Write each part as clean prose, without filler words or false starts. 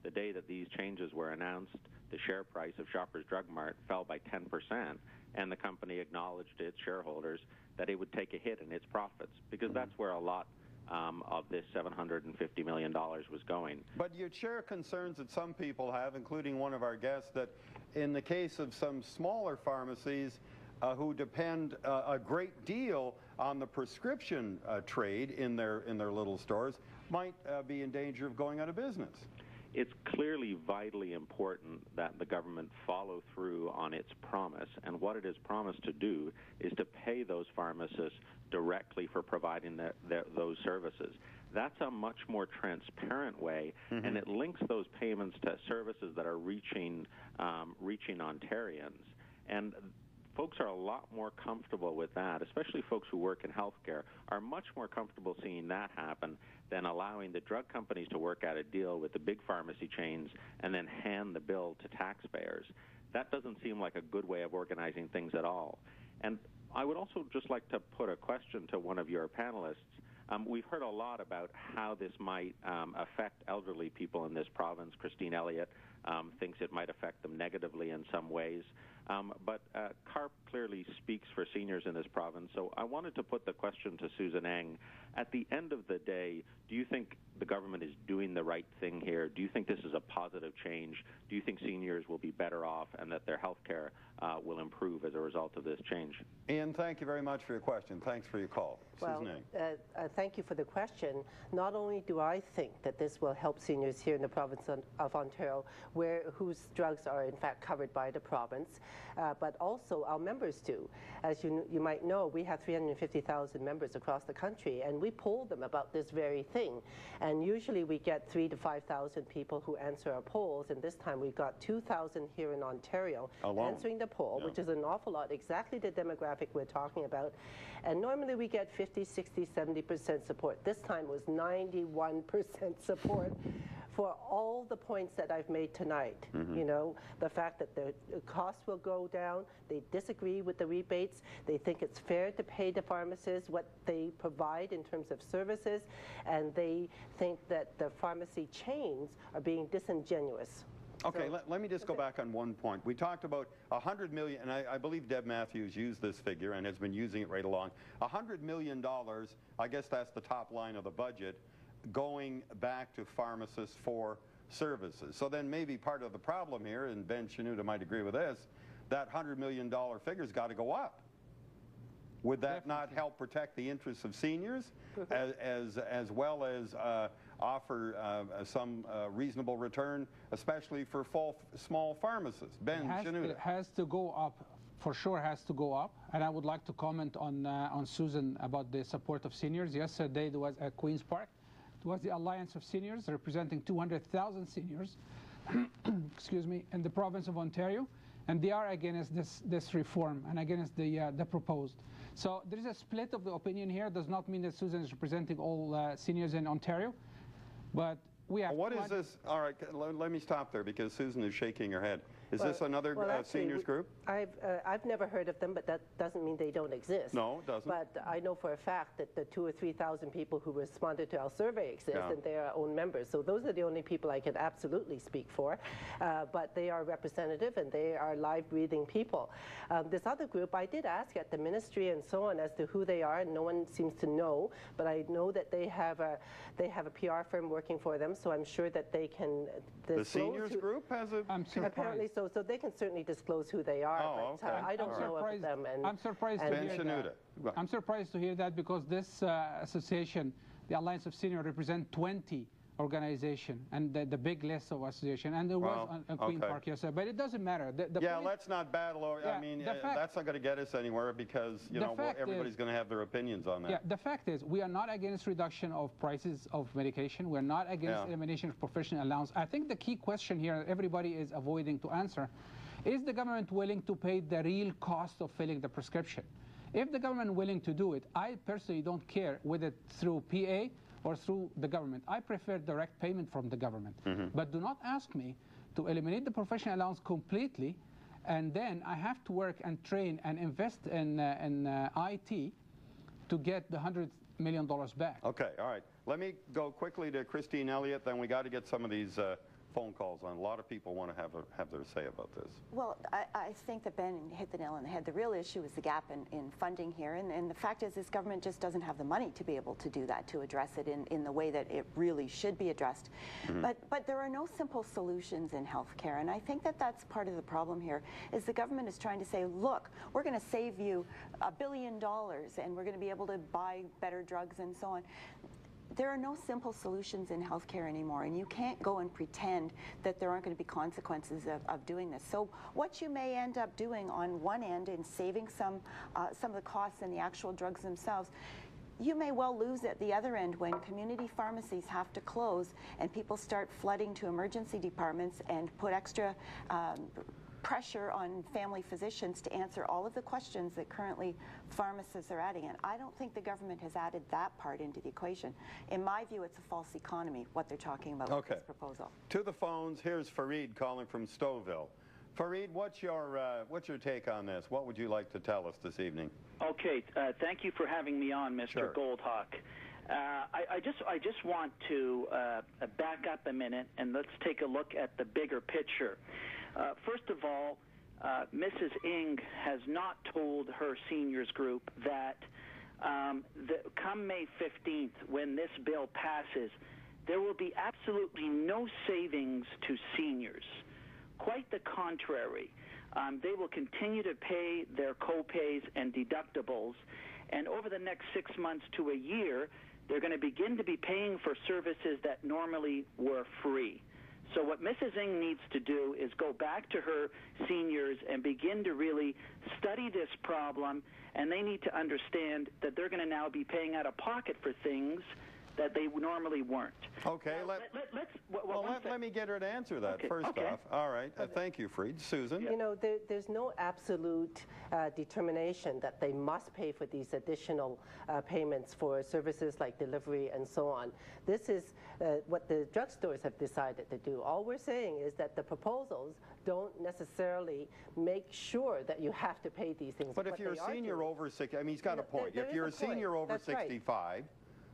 the day that these changes were announced, the share price of Shoppers Drug Mart fell by 10%, and the company acknowledged to its shareholders that it would take a hit in its profits, because that's where a lot of this $750 million was going. But you share concerns that some people have, including one of our guests, that in the case of some smaller pharmacies who depend a great deal on the prescription trade in their little stores, might be in danger of going out of business. It's clearly vitally important that the government follow through on its promise, and what it has promised to do is to pay those pharmacists directly for providing those services. That's a much more transparent way, and it links those payments to services that are reaching Ontarians. And folks are a lot more comfortable with that, especially folks who work in healthcare are much more comfortable seeing that happen than allowing the drug companies to work out a deal with the big pharmacy chains and then hand the bill to taxpayers. That doesn't seem like a good way of organizing things at all. And I would also just like to put a question to one of your panelists. We've heard a lot about how this might affect elderly people in this province. Christine Elliott thinks it might affect them negatively in some ways. But CARP clearly speaks for seniors in this province, so I wanted to put the question to Susan Eng. At the end of the day, do you think the government is doing the right thing here? Do you think this is a positive change? Do you think seniors will be better off and that their health care will improve as a result of this change? Ian, thank you very much for your question. Thanks for your call. Well, thank you for the question. Not only do I think that this will help seniors here in the province of Ontario, whose drugs are in fact covered by the province, but also our members do. As you might know, we have 350,000 members across the country, and we poll them about this very thing. And usually we get 3,000 to 5,000 people who answer our polls, and this time we got 2,000 here in Ontario answering the poll, which is an awful lot, exactly the demographic we're talking about. And normally we get 50, 60, 70% support. This time it was 91% support for all the points that I've made tonight. You know, the fact that the costs will go down, they disagree with the rebates, they think it's fair to pay the pharmacists what they provide in terms of services, and they think that the pharmacy chains are being disingenuous. Okay, let me just go back on one point. We talked about $100 million, and I believe Deb Matthews used this figure and has been using it right along. $100 million, I guess that's the top line of the budget, going back to pharmacists for services. So then maybe part of the problem here, and Ben Shanuta might agree with this, that $100 million figure's got to go up. Would that not help protect the interests of seniors as well as offer some reasonable return, especially for small pharmacists? Ben Shanuta. It has to go up. For sure has to go up. And I would like to comment on Susan about the support of seniors. Yesterday there was at Queen's Park. It was the Alliance of Seniors representing 200,000 seniors excuse me, in the province of Ontario. And they are against this reform and against the proposed. So there is a split of the opinion here. Does not mean that Susan is representing all seniors in Ontario, but we have. What is this? All right, let me stop there because Susan is shaking her head. Is this another seniors group? I've never heard of them, but that doesn't mean they don't exist. No, it doesn't. But I know for a fact that the 2,000 or 3,000 people who responded to our survey exist, and they are our own members. So those are the only people I can absolutely speak for. But they are representative, and they are live, breathing people. This other group, I did ask at the ministry and so on as to who they are, and no one seems to know. But I know that they have a PR firm working for them, so I'm sure that they can. The seniors group has a. Apparently so. So they can certainly disclose who they are. Oh, but I don't know of them. And I'm surprised to hear that. I'm surprised to hear that because this association, the Alliance of Seniors, represent 20 organizations and the big list of associations. And there was on Queen Park yesterday. But it doesn't matter. Let's not battle over. I mean, that's not going to get us anywhere because everybody's going to have their opinions on that. Yeah, the fact is, we are not against reduction of prices of medication. We're not against elimination of professional allowance. I think the key question here everybody is avoiding to answer is the government willing to pay the real cost of filling the prescription? If the government is willing to do it, I personally don't care whether it's through PA or through the government. I prefer direct payment from the government. But do not ask me to eliminate the professional allowance completely, and then I have to work and train and invest in IT to get the $100 million back. Okay, all right. Let me go quickly to Christine Elliott, then we got to get some of these phone calls on. A lot of people want to have their say about this. Well, I think that Ben hit the nail on the head. The real issue is the gap in funding here, and the fact is this government just doesn't have the money to be able to do that, to address it in the way that it really should be addressed. But there are no simple solutions in healthcare, and I think that that's part of the problem here, is the government is trying to say, look, we're going to save you $1 billion, and we're going to be able to buy better drugs and so on. There are no simple solutions in healthcare anymore, and you can't go and pretend that there aren't going to be consequences of doing this. So what you may end up doing on one end in saving some of the costs and the actual drugs themselves, you may well lose at the other end when community pharmacies have to close and people start flooding to emergency departments and put extra pressure on family physicians to answer all of the questions that currently pharmacists are adding. And I don't think the government has added that part into the equation. In my view, it's a false economy, what they're talking about with this proposal. To the phones, here's Fareed calling from Stouffville. Fareed, what's your take on this? What would you like to tell us this evening? Okay, thank you for having me on, Mr. Sure. Goldhawk. I just want to back up a minute and let's take a look at the bigger picture. First of all, Mrs. Ng has not told her seniors group that come May 15th, when this bill passes, there will be absolutely no savings to seniors. Quite the contrary. They will continue to pay their co-pays and deductibles, and over the next 6 months to a year, they're going to begin to be paying for services that normally were free. So what Mrs. Ng needs to do is go back to her seniors and begin to really study this problem, and they need to understand that they're going to now be paying out of pocket for things that they normally weren't. Okay, let me get her to answer that first off. All right, thank you, Fareed. Susan? You know, there's no absolute determination that they must pay for these additional payments for services like delivery and so on. This is what the drugstores have decided to do. All we're saying is that the proposals don't necessarily make sure that you have to pay these things. But if you're a senior over 60, I mean, he's got a point. If you're a senior over 65,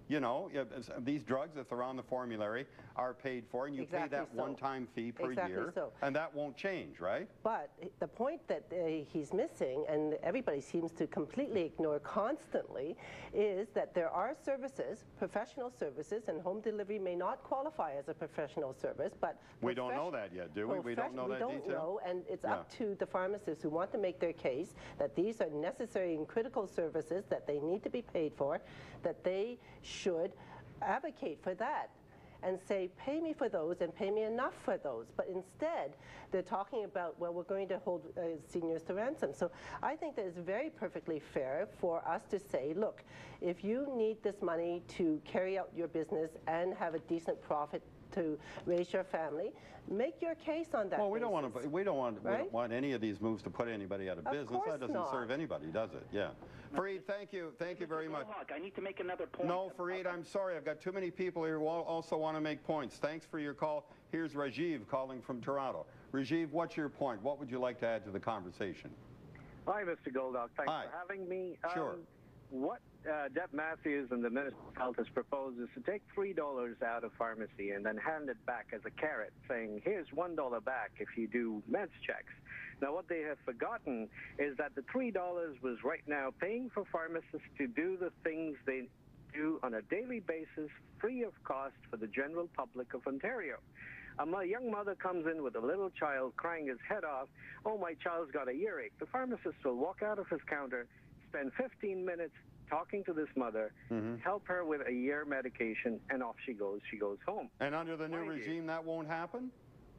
you know, these drugs, if they're on the formulary, are paid for, and you pay that one-time fee per year, and that won't change, right? But the point that he's missing, and everybody seems to completely ignore constantly, is that there are services, professional services, and home delivery may not qualify as a professional service, but we don't know that yet, do we? We don't know that detail? We don't know, and it's up to the pharmacists who want to make their case that these are necessary and critical services that they need to be paid for, that they should advocate for that and say, pay me for those and pay me enough for those. But instead, they're talking about, well, we're going to hold seniors to ransom. So I think that it's very perfectly fair for us to say, look, if you need this money to carry out your business and have a decent profit to raise your family, make your case on that. Well, we don't want any of these moves to put anybody out of business. That doesn't serve anybody, does it? Yeah. Fareed, thank you very much. I need to make another point. No, Fareed, I'm sorry. I've got too many people here who also want to make points. Thanks for your call. Here's Rajiv calling from Toronto. Rajiv, what's your point? What would you like to add to the conversation? Hi, Mr. Goldhawk. Thanks for having me. Sure. What Deb Matthews and the Minister of Health has proposed is to take $3 out of pharmacy and then hand it back as a carrot, saying, here's $1 back if you do meds checks. Now, what they have forgotten is that the $3 was right now paying for pharmacists to do the things they do on a daily basis, free of cost for the general public of Ontario. A young mother comes in with a little child crying his head off, oh, my child's got a earache. The pharmacist will walk out of his counter, spend 15 minutes talking to this mother, help her with a ear medication, and off she goes. She goes home. And under the new regime, that won't happen?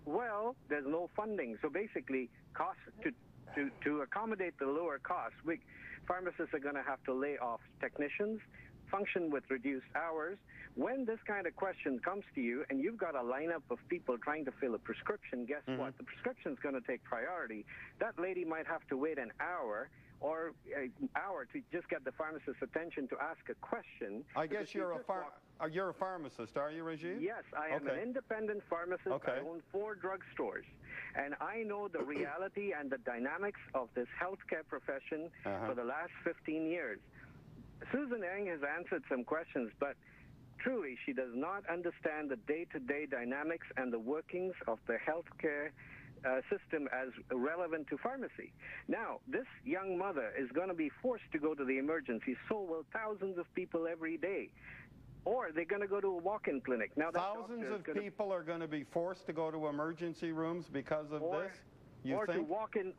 Well, there's no funding. So basically, costs to accommodate the lower costs, pharmacists are going to have to lay off technicians, function with reduced hours. When this kind of question comes to you and you've got a lineup of people trying to fill a prescription, guess what? The prescription's going to take priority. That lady might have to wait an hour or an hour to just get the pharmacist's attention to ask a question. I guess you're a pharmacist, are you, Rajiv? Yes, I am an independent pharmacist. I own 4 drugstores. And I know the reality and the dynamics of this healthcare profession for the last 15 years. Susan Ng has answered some questions, but truly, she does not understand the day-to-day dynamics and the workings of the healthcare system as relevant to pharmacy. Now, this young mother is going to be forced to go to the emergency, so will thousands of people every day. Or they're going to go to a walk-in clinic. Now, thousands of people are going to be forced to go to emergency rooms because of this? To walk in.